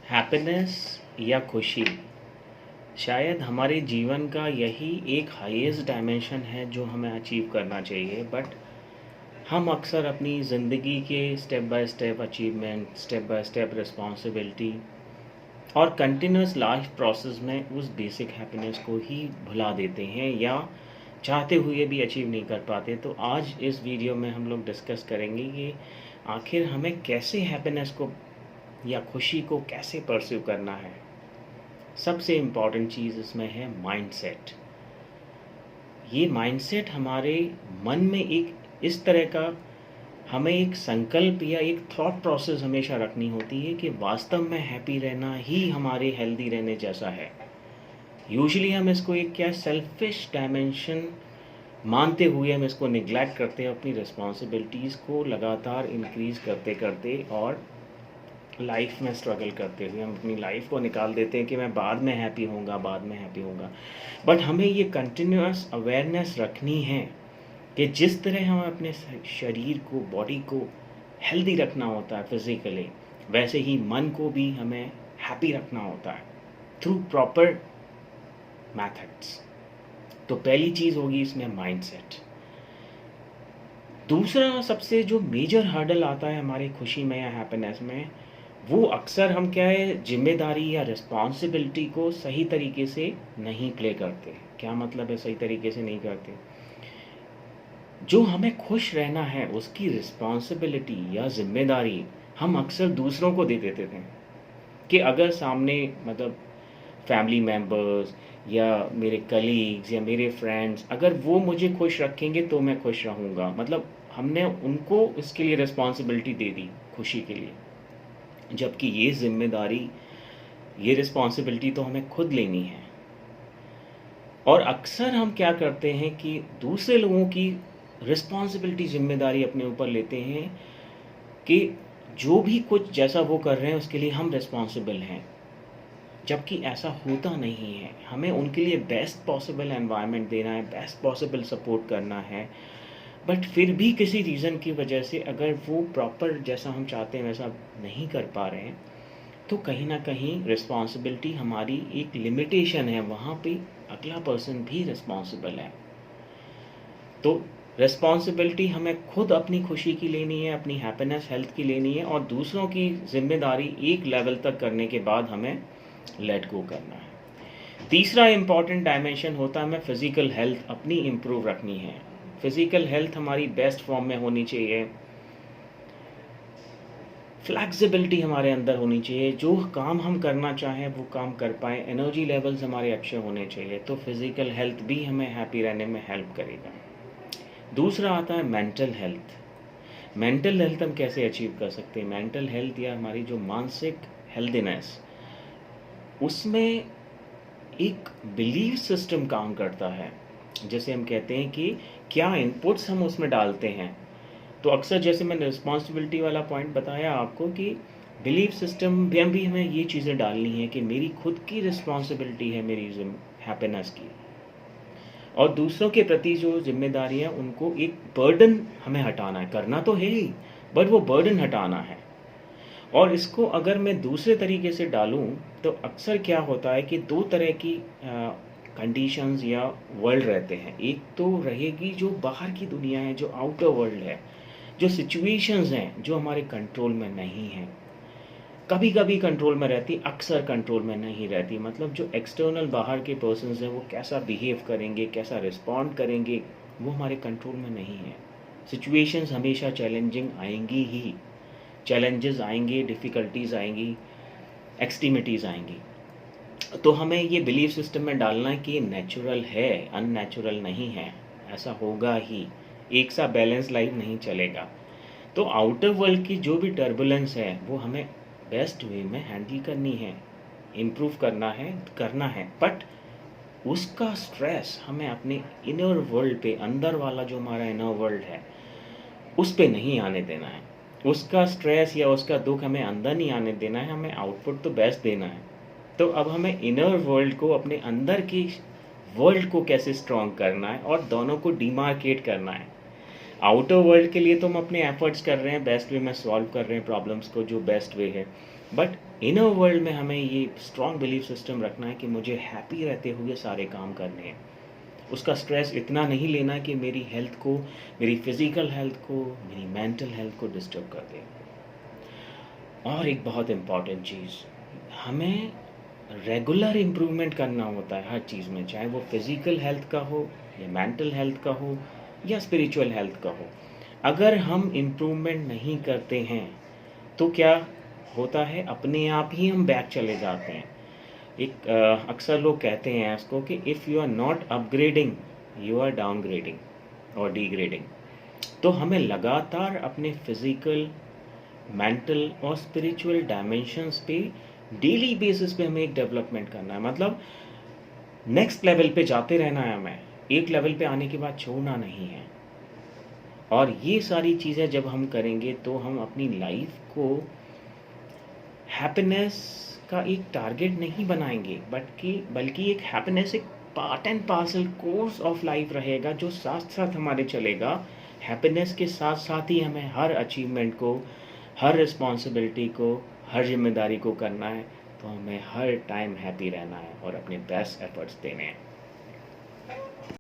Happiness या खुशी शायद हमारे जीवन का यही एक हाईएस्ट डायमेंशन है जो हमें अचीव करना चाहिए। बट हम अक्सर अपनी ज़िंदगी के step by step achievement, step by step responsibility और कंटिन्यूस लाइफ प्रोसेस में उस बेसिक हैप्पीनेस को ही भुला देते हैं या चाहते हुए भी अचीव नहीं कर पाते। तो आज इस वीडियो में हम लोग डिस्कस करेंगे कि आखिर हमें कैसे हैप्पीनेस को या खुशी को कैसे परस्यू करना है। सबसे इम्पॉर्टेंट चीज़ इसमें है माइंडसेट। ये माइंडसेट हमारे मन में एक इस तरह का हमें एक संकल्प या एक थॉट प्रोसेस हमेशा रखनी होती है कि वास्तव में हैप्पी रहना ही हमारे हेल्दी रहने जैसा है। यूजुअली हम इसको एक क्या सेल्फिश डायमेंशन मानते हुए हम इसको निग्लेक्ट करते हैं, अपनी रिस्पॉन्सिबिलिटीज़ को लगातार इंक्रीज़ करते करते और लाइफ में स्ट्रगल करते हुए हम अपनी लाइफ को निकाल देते हैं कि मैं बाद में हैप्पी होऊंगा, बाद में हैप्पी होऊंगा। बट हमें ये कंटिन्यूअस अवेयरनेस रखनी है कि जिस तरह हमें अपने शरीर को, बॉडी को हेल्दी रखना होता है फिजिकली, वैसे ही मन को भी हमें हैप्पी रखना होता है थ्रू प्रॉपर मैथड्स। तो पहली चीज़ होगी इसमें माइंडसेट। दूसरा सबसे जो मेजर हर्डल आता है हमारी खुशी में या हैप्पीनेस में, वो अक्सर हम क्या है जिम्मेदारी या रिस्पॉन्सिबिलिटी को सही तरीके से नहीं प्ले करते। क्या मतलब है सही तरीके से नहीं करते? जो हमें खुश रहना है उसकी रिस्पॉन्सिबिलिटी या जिम्मेदारी हम अक्सर दूसरों को दे देते थे कि अगर सामने मतलब फैमिली मेम्बर्स या मेरे कलीग्स या मेरे फ्रेंड्स अगर वो मुझे खुश रखेंगे तो मैं खुश रहूँगा। मतलब हमने उनको इसके लिए रिस्पॉन्सिबिलिटी दे दी खुशी के लिए, जबकि ये जिम्मेदारी, ये रिस्पॉन्सिबिलिटी तो हमें खुद लेनी है। और अक्सर हम क्या करते हैं कि दूसरे लोगों की रिस्पॉन्सिबिलिटी, जिम्मेदारी अपने ऊपर लेते हैं कि जो भी कुछ जैसा वो कर रहे हैं उसके लिए हम रिस्पॉन्सिबल हैं, जबकि ऐसा होता नहीं है। हमें उनके लिए बेस्ट पॉसिबल एनवायरनमेंट देना है, बेस्ट पॉसिबल सपोर्ट करना है। बट फिर भी किसी रीज़न की वजह से अगर वो प्रॉपर जैसा हम चाहते हैं वैसा नहीं कर पा रहे हैं, तो कहीं ना कहीं रिस्पॉन्सिबिलिटी हमारी एक लिमिटेशन है, वहाँ पे अगला पर्सन भी रिस्पॉन्सिबल है। तो रिस्पॉन्सिबिलिटी हमें खुद अपनी खुशी की लेनी है, अपनी हैप्पीनेस, हेल्थ की लेनी है, और दूसरों की जिम्मेदारी एक लेवल तक करने के बाद हमें लेट गो करना है। तीसरा इम्पॉर्टेंट डायमेंशन होता है हमें फिज़िकल हेल्थ अपनी इम्प्रूव रखनी है। फिज़िकल हेल्थ हमारी बेस्ट फॉर्म में होनी चाहिए, फ्लैक्सिबिलिटी हमारे अंदर होनी चाहिए, जो काम हम करना चाहें वो काम कर पाएँ, एनर्जी लेवल्स हमारे अच्छे होने चाहिए। तो फिज़िकल हेल्थ भी हमें हैप्पी रहने में हेल्प करेगा। दूसरा आता है मेंटल हेल्थ। मेंटल हेल्थ हम कैसे अचीव कर सकते हैं? मेंटल हेल्थ या हमारी जो मानसिक हेल्दीनेस, उसमें एक बिलीव सिस्टम काम करता है। जैसे हम कहते हैं कि क्या इनपुट्स हम उसमें डालते हैं। तो अक्सर जैसे मैंने रिस्पॉन्सिबिलिटी वाला पॉइंट बताया आपको कि बिलीव सिस्टम में भी हमें ये चीज़ें डालनी है कि मेरी खुद की रिस्पॉन्सिबिलिटी है मेरी हैप्पीनेस की, और दूसरों के प्रति जो जिम्मेदारियाँ उनको एक बर्डन हमें हटाना है। करना तो है ही, बट वो बर्डन हटाना है। और इसको अगर मैं दूसरे तरीके से डालूं तो अक्सर क्या होता है कि दो तरह की कंडीशंस या वर्ल्ड रहते हैं। एक तो रहेगी जो बाहर की दुनिया है, जो आउटर वर्ल्ड है, जो सिचुएशंस हैं जो हमारे कंट्रोल में नहीं हैं। कभी कभी कंट्रोल में रहती, अक्सर कंट्रोल में नहीं रहती। मतलब जो एक्सटर्नल बाहर के पर्सन्स हैं वो कैसा बिहेव करेंगे, कैसा रिस्पॉन्ड करेंगे, वो हमारे कंट्रोल में नहीं है। सिचुएशंस हमेशा चैलेंजिंग आएंगी ही, चैलेंजेस आएंगे, डिफ़िकल्टीज आएंगी, एक्सट्रीमिटीज़ आएंगी। तो हमें ये बिलीफ सिस्टम में डालना है कि ये नेचुरल है, अननेचुरल नहीं है, ऐसा होगा ही, एक सा बैलेंस लाइफ नहीं चलेगा। तो आउटर वर्ल्ड की जो भी टर्बुलेंस है वो हमें बेस्ट वे में हैंडल करनी है, इम्प्रूव करना है। बट उसका स्ट्रेस हमें अपने इनर वर्ल्ड पे, अंदर वाला जो हमारा इनर वर्ल्ड है, उस पे नहीं आने देना है। उसका स्ट्रेस या उसका दुख हमें अंदर नहीं आने देना है, हमें आउटपुट तो बेस्ट देना है। तो अब हमें इनर वर्ल्ड को, अपने अंदर की वर्ल्ड को कैसे स्ट्रॉन्ग करना है और दोनों को डिमार्केट करना है। आउटर वर्ल्ड के लिए तो हम अपने एफर्ट्स कर रहे हैं, बेस्ट वे में सॉल्व कर रहे हैं प्रॉब्लम्स को, जो बेस्ट वे है। बट इनर वर्ल्ड में हमें ये स्ट्रॉन्ग बिलीफ सिस्टम रखना है कि मुझे हैप्पी रहते हुए सारे काम करने हैं। उसका स्ट्रेस इतना नहीं लेना कि मेरी हेल्थ को, मेरी फिजिकल हेल्थ को, मेरी मेंटल हेल्थ को डिस्टर्ब कर दे। और एक बहुत इम्पॉर्टेंट चीज़, हमें रेगुलर इम्प्रूवमेंट करना होता है हर चीज़ में, चाहे वो फिजिकल हेल्थ का हो या मेंटल हेल्थ का हो या स्पिरिचुअल हेल्थ का हो। अगर हम इम्प्रूवमेंट नहीं करते हैं तो क्या होता है, अपने आप ही हम बैक चले जाते हैं। एक अक्सर लोग कहते हैं इसको कि if you are not upgrading you are downgrading और डिग्रेडिंग। तो हमें लगातार अपने फिजिकल, मेंटल और स्पिरिचुअल डायमेंशंस पे डेली बेसिस पे हमें एक डेवलपमेंट करना है। मतलब नेक्स्ट लेवल पे जाते रहना है हमें, एक लेवल पे आने के बाद छोड़ना नहीं है। और ये सारी चीज़ें जब हम करेंगे तो हम अपनी लाइफ को हैप्पीनेस का एक टारगेट नहीं बनाएंगे, बल्कि एक हैप्पीनेस एक part and parcel course of life रहेगा जो साथ साथ हमारे चलेगा। हैप्पीनेस के साथ साथ ही हमें हर अचीवमेंट को, हर रिस्पॉन्सिबिलिटी को, हर जिम्मेदारी को करना है। तो हमें हर टाइम हैप्पी रहना है और अपने बेस्ट एफर्ट्स देने हैं।